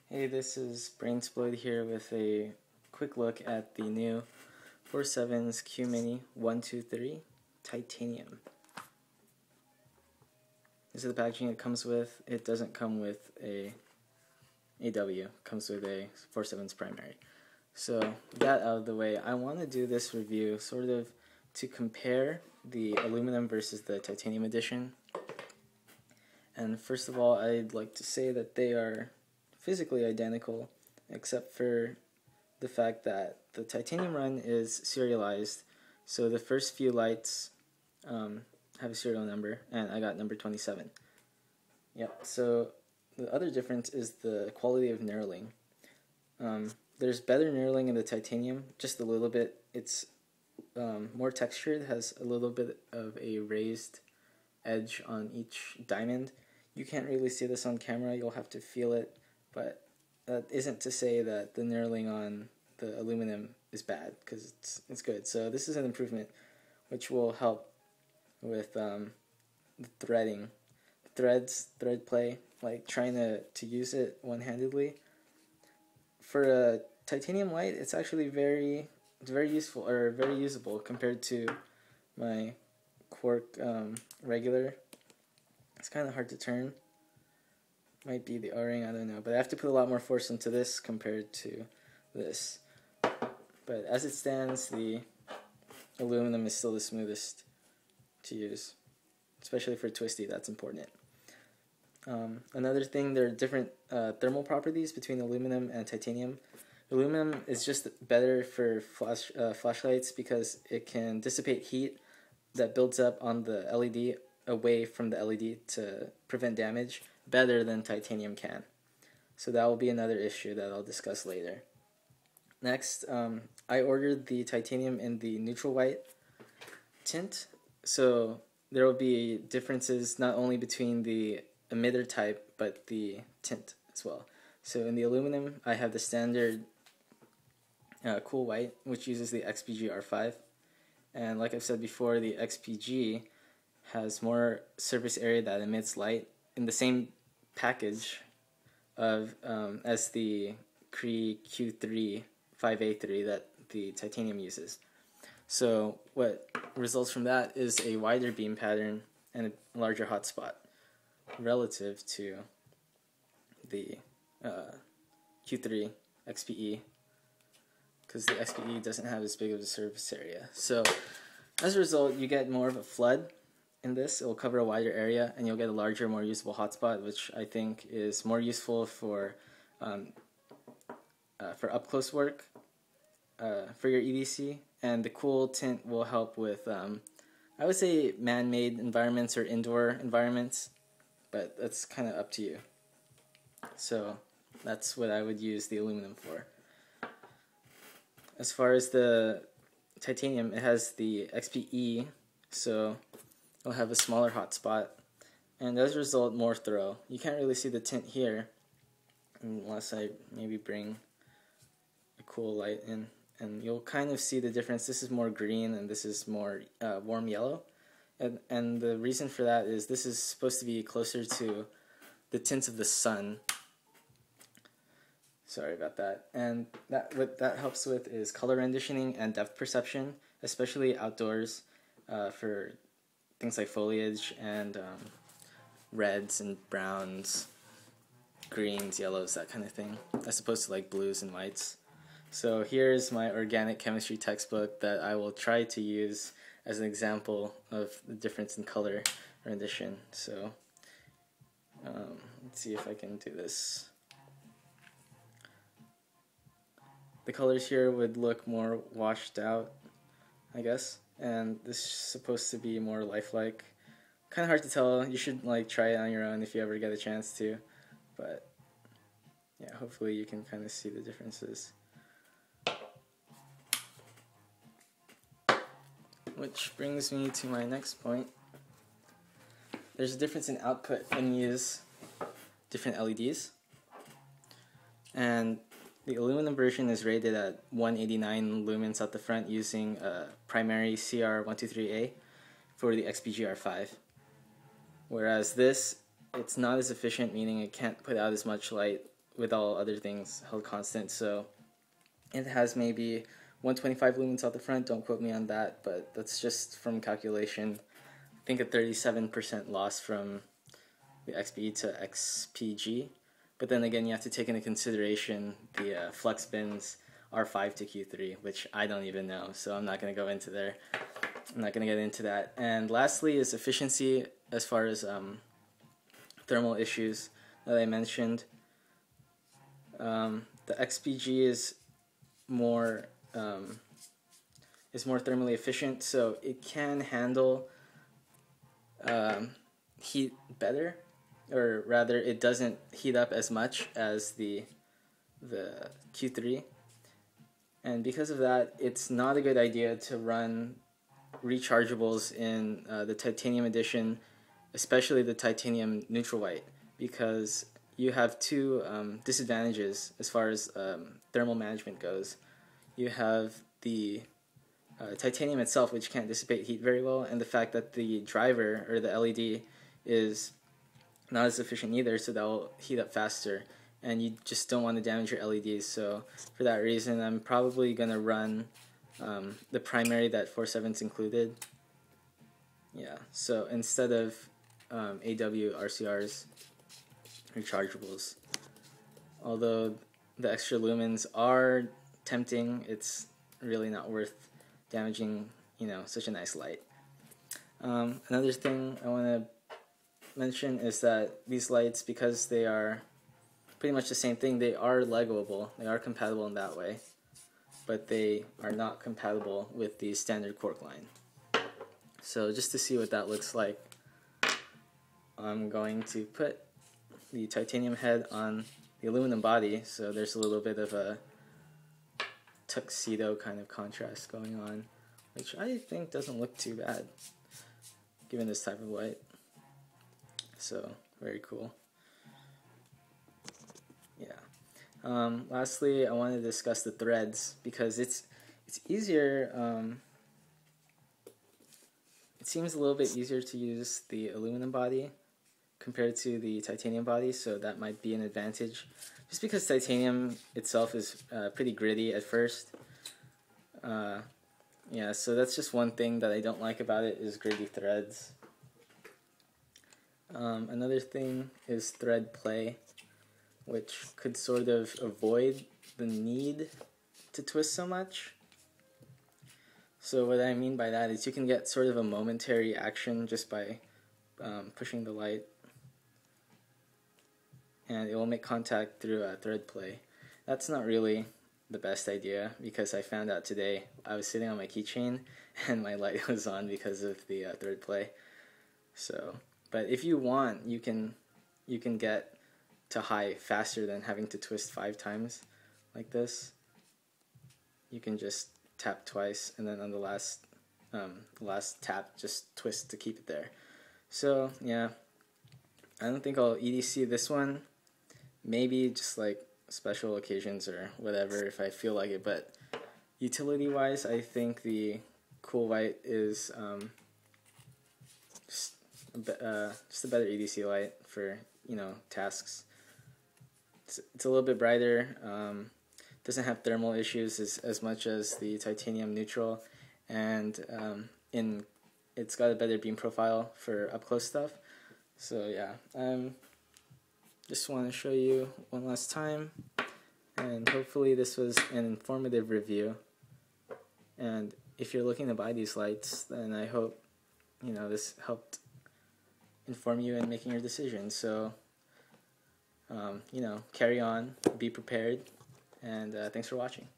Hey, this is Brainsploit here with a quick look at the new 4sevens Q Mini 123 Titanium. This is the packaging it comes with. It doesn't come with a AW, it comes with a 4sevens primary. So, with that out of the way, I want to do this review sort of to compare the aluminum versus the titanium edition. And first of all, I'd like to say that they are physically identical, except for the fact that the titanium run is serialized. So the first few lights have a serial number, and I got number 27. Yep, so the other difference is the quality of knurling. There's better knurling in the titanium, just a little bit. It's more textured, has a little bit of a raised edge on each diamond. You can't really see this on camera, you'll have to feel it, but that isn't to say that the knurling on the aluminum is bad, because it's good. So this is an improvement which will help with the threading. Thread play, like trying to use it one-handedly. For a titanium light, it's actually very useful, or very usable compared to my Quark regular. It's kind of hard to turn. Might be the O-ring, I don't know. But I have to put a lot more force into this compared to this. But as it stands, the aluminum is still the smoothest to use. Especially for twisty, that's important. Another thing, there are different thermal properties between aluminum and titanium. Aluminum is just better for flashlights because it can dissipate heat that builds up on the LED away from the LED to prevent damage better than titanium can. So that will be another issue that I'll discuss later. Next, I ordered the titanium in the neutral white tint, so there will be differences not only between the emitter type but the tint as well. So in the aluminum, I have the standard cool white, which uses the XPG R5, and like I've said before, the XPG has more surface area that emits light in the same package of as the Q3-5A3 that the titanium uses. So what results from that is a wider beam pattern and a larger hotspot relative to the Q3 XPE, because the XPE doesn't have as big of a surface area. So as a result, you get more of a flood in this. It will cover a wider area, and you'll get a larger, more usable hotspot, which I think is more useful for up-close work for your EDC. And the cool tint will help with, I would say, man-made environments or indoor environments, but that's kind of up to you. So that's what I would use the aluminum for. As far as the titanium, it has the XPE, so it'll have a smaller hotspot, and as a result, more throw. You can't really see the tint here unless I maybe bring a cool light in, and you'll kind of see the difference. This is more green and this is more warm yellow, and the reason for that is this is supposed to be closer to the tints of the sun. Sorry about that. And what that helps with is color renditioning and depth perception, especially outdoors, for things like foliage and reds and browns, greens, yellows, that kind of thing, as opposed to like blues and whites. So here's my organic chemistry textbook that I will try to use as an example of the difference in color rendition. So let's see if I can do this. The colors here would look more washed out, I guess, and this is supposed to be more lifelike. Kind of hard to tell. You should like try it on your own if you ever get a chance to, but yeah, hopefully you can kind of see the differences. Which brings me to my next point. There's a difference in output when you use different LEDs, and the aluminum version is rated at 189 lumens at the front using a primary CR123A for the XPG R5. Whereas this, it's not as efficient, meaning it can't put out as much light with all other things held constant. So it has maybe 125 lumens out the front. Don't quote me on that, but that's just from calculation. I think a 37% loss from the XPE to XPG. But then again, you have to take into consideration the flux bins R5 to Q3, which I don't even know, so I'm not going to go into there. I'm not going to get into that. And lastly is efficiency as far as thermal issues that I mentioned. The XPG is more thermally efficient, so it can handle heat better, or rather it doesn't heat up as much as the Q3, and because of that it's not a good idea to run rechargeables in the titanium edition, especially the titanium neutral white, because you have two disadvantages as far as thermal management goes. You have the titanium itself, which can't dissipate heat very well, and the fact that the driver, or the LED, is not as efficient either, so that will heat up faster, and you just don't want to damage your LEDs. So for that reason, I'm probably going to run the primary that 4sevens included. Yeah, so instead of AW RCRs, rechargeables. Although the extra lumens are tempting, it's really not worth damaging, such a nice light. Another thing I want to mention is that these lights, because they are pretty much the same thing, they are legoable, they are compatible in that way, but they are not compatible with the standard Quark line. So just to see what that looks like, I'm going to put the titanium head on the aluminum body, so there's a little bit of a tuxedo kind of contrast going on, which I think doesn't look too bad given this type of light. So very cool. Yeah. Lastly, I want to discuss the threads, because it's easier. It seems a little bit easier to use the aluminum body compared to the titanium body, so that might be an advantage. Just because titanium itself is pretty gritty at first. Yeah, so that's just one thing that I don't like about it, is gritty threads. Another thing is thread play, which could sort of avoid the need to twist so much. So what I mean by that is you can get sort of a momentary action just by pushing the light, and it will make contact through thread play. That's not really the best idea, because I found out today I was sitting on my keychain and my light was on because of the thread play. So, but if you want, you can get to high faster than having to twist 5 times like this. You can just tap twice, and then on the last tap, just twist to keep it there. So yeah, I don't think I'll EDC this one. Maybe just like special occasions or whatever if I feel like it, but utility wise I think the cool white is just a better EDC light for tasks. It's a little bit brighter, doesn't have thermal issues as much as the titanium neutral, and it's got a better beam profile for up close stuff. So yeah, just want to show you one last time, and hopefully this was an informative review. And if you're looking to buy these lights, then I hope this helped inform you in making your decision. So carry on, be prepared, and thanks for watching.